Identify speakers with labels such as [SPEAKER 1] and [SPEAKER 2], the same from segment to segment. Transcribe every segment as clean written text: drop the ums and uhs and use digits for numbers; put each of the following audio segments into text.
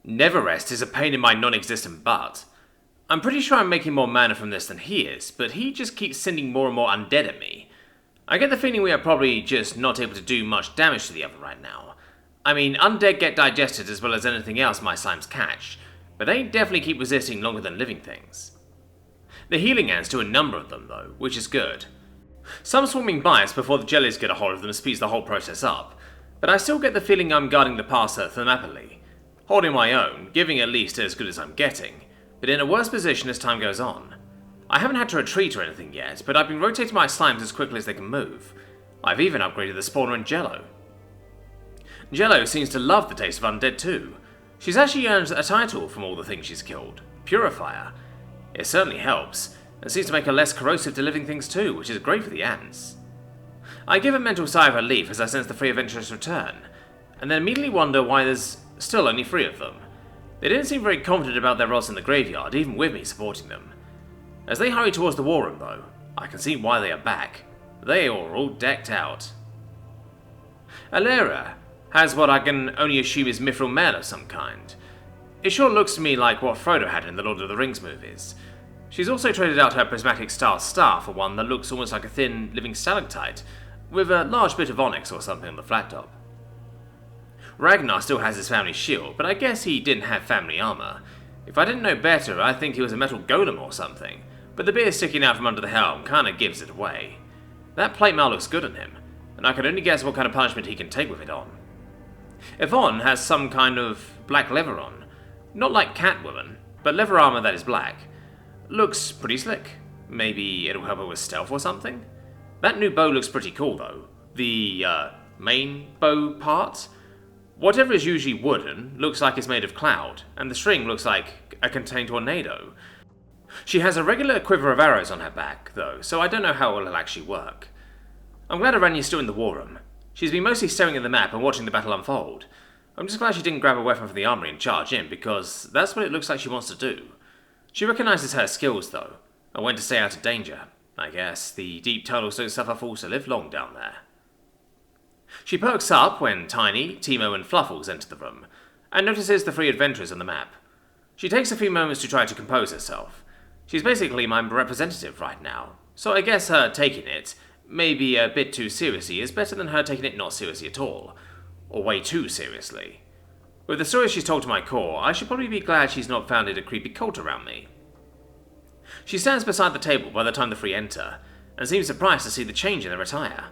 [SPEAKER 1] Neverrest is a pain in my non-existent butt. I'm pretty sure I'm making more mana from this than he is, but he just keeps sending more and more undead at me. I get the feeling we are probably just not able to do much damage to the other right now. I mean, undead get digested as well as anything else my slimes catch, but they definitely keep resisting longer than living things. The healing ants do a number of them though, which is good. Some swarming bites before the jellies get a hold of them speeds the whole process up, but I still get the feeling I'm guarding the passer thermapically, holding my own, giving at least as good as I'm getting, but in a worse position as time goes on. I haven't had to retreat or anything yet, but I've been rotating my slimes as quickly as they can move. I've even upgraded the spawner in Jello. Jello seems to love the taste of undead too. She's actually earned a title from all the things she's killed, Purifier. It certainly helps, and seems to make her less corrosive to living things too, which is great for the ants. I give a mental sigh of relief as I sense the free adventurers return, and then immediately wonder why there's still only 3 of them. They didn't seem very confident about their roles in the graveyard, even with me supporting them. As they hurry towards the war room though, I can see why they are back. They are all decked out. Alera has what I can only assume is mithril mail of some kind. It sure looks to me like what Frodo had in the Lord of the Rings movies. She's also traded out her prismatic style staff for one that looks almost like a thin, living stalactite, with a large bit of onyx or something on the flat top. Ragnar still has his family shield, but I guess he didn't have family armor. If I didn't know better, I'd think he was a metal golem or something, but the beard sticking out from under the helm kinda gives it away. That plate mail looks good on him, and I can only guess what kind of punishment he can take with it on. Yvonne has some kind of black leather on. Not like Catwoman, but leather armor that is black. Looks pretty slick. Maybe it'll help her with stealth or something? That new bow looks pretty cool though. The, main bow part? Whatever is usually wooden looks like it's made of cloud, and the string looks like a contained tornado. She has a regular quiver of arrows on her back, though, so I don't know how it will actually work. I'm glad Aranya's still in the war room. She's been mostly staring at the map and watching the battle unfold. I'm just glad she didn't grab a weapon from the armory and charge in, because that's what it looks like she wants to do. She recognises her skills, though, and when to stay out of danger. I guess the deep tunnels don't suffer fools to live long down there. She perks up when Tiny, Timo and Fluffles enter the room, and notices the 3 adventurers on the map. She takes a few moments to try to compose herself. She's basically my representative right now, so I guess her taking it, maybe a bit too seriously, is better than her taking it not seriously at all, or way too seriously. With the stories she's told to my core, I should probably be glad she's not founded a creepy cult around me. She stands beside the table by the time the 3 enter, and seems surprised to see the change in their attire.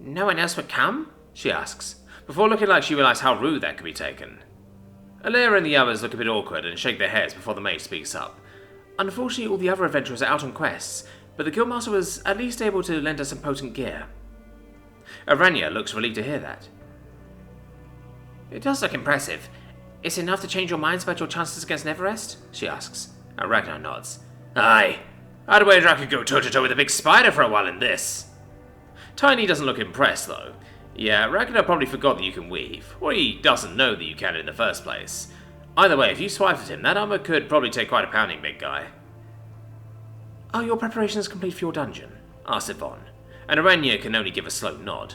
[SPEAKER 1] "No one else would come?" she asks, before looking like she realised how rude that could be taken. Alera and the others look a bit awkward and shake their heads before the mage speaks up. "Unfortunately, all the other adventurers are out on quests, but the guildmaster was at least able to lend us some potent gear." Aranya looks relieved to hear that. "It does look impressive. Is it enough to change your minds about your chances against Neverrest?" she asks. Ragnar nods. "Aye. I'd wager I could go toe-to-toe with a big spider for a while in this." Tiny doesn't look impressed, though. Yeah, Ragnar probably forgot that you can weave, or he doesn't know that you can in the first place. Either way, if you swiped at him, that armor could probably take quite a pounding, big guy. "Are your preparations complete for your dungeon?" asks Yvonne, and Aranya can only give a slow nod.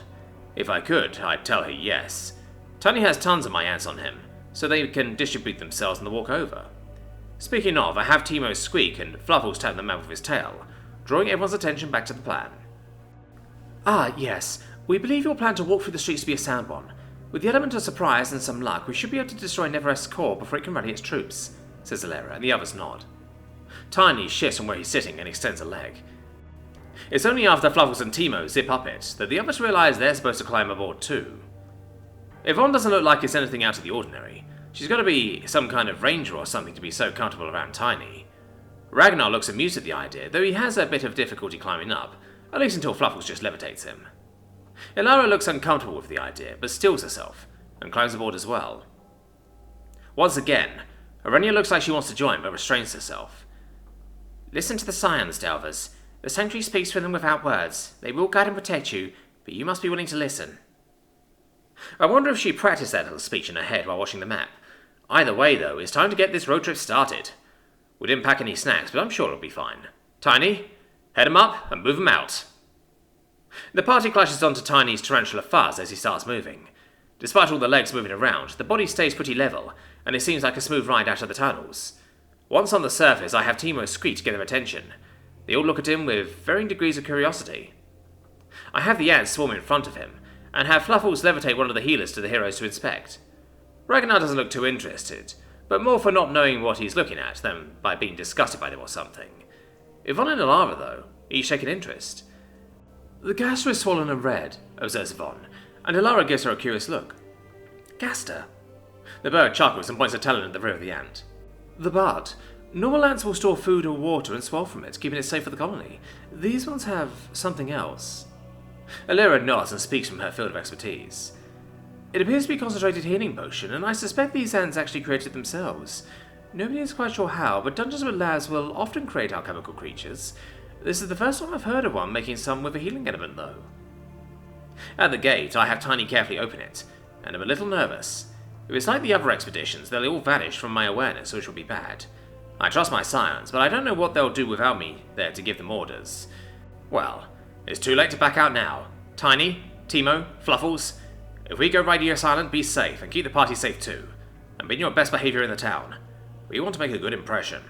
[SPEAKER 1] If I could, I'd tell her yes. Tiny has tons of my ants on him, so they can distribute themselves on the walk over. Speaking of, I have Timo squeak and Fluffles tap the map with his tail, drawing everyone's attention back to the plan. "Ah, yes. We believe your plan to walk through the streets to be a sound one. With the element of surprise and some luck, we should be able to destroy Neverrest's core before it can rally its troops," says Alera, and the others nod. Tiny shifts from where he's sitting and extends a leg. It's only after Fluffles and Timo zip up it that the others realise they're supposed to climb aboard too. Yvonne doesn't look like it's anything out of the ordinary. She's got to be some kind of ranger or something to be so comfortable around Tiny. Ragnar looks amused at the idea, though he has a bit of difficulty climbing up, at least until Fluffles just levitates him. Ilara looks uncomfortable with the idea, but stills herself, and climbs aboard as well. Once again, Aranya looks like she wants to join, but restrains herself. "Listen to the scions, Delvers. The Sanctuary speaks for them without words. They will guide and protect you, but you must be willing to listen." I wonder if she practiced that little speech in her head while watching the map. Either way, though, it's time to get this road trip started. We didn't pack any snacks, but I'm sure it'll be fine. Tiny, head 'em up and move 'em out. The party clashes onto Tiny's tarantula fuzz as he starts moving. Despite all the legs moving around, the body stays pretty level, and it seems like a smooth ride out of the tunnels. Once on the surface, I have Timo screech to get their attention. They all look at him with varying degrees of curiosity. I have the ants swarm in front of him, and have Fluffles levitate one of the healers to the heroes to inspect. Ragnar doesn't look too interested, but more for not knowing what he's looking at than by being disgusted by them or something. Yvonne and Alara, though, each take an interest. "The Gaster is swollen and red," observes Yvonne, and Alara gives her a curious look. "Gaster?" The bird chuckles and points a talon at the rear of the ant. "The bud. Normal ants will store food or water and swell from it, keeping it safe for the colony. These ones have something else." Alira nods and speaks from her field of expertise. "It appears to be concentrated healing potion, and I suspect these ants actually created themselves. Nobody is quite sure how, but dungeons with labs will often create alchemical creatures. This is the first time I've heard of one making some with a healing element, though." At the gate, I have Tiny carefully open it, and I'm a little nervous. If it's like the other expeditions, they'll all vanish from my awareness, which will be bad. I trust my science, but I don't know what they'll do without me there to give them orders. Well, it's too late to back out now. Tiny, Timo, Fluffles, if we go Radio Silent, be safe, and keep the party safe too. And be in your best behavior in the town. We want to make a good impression.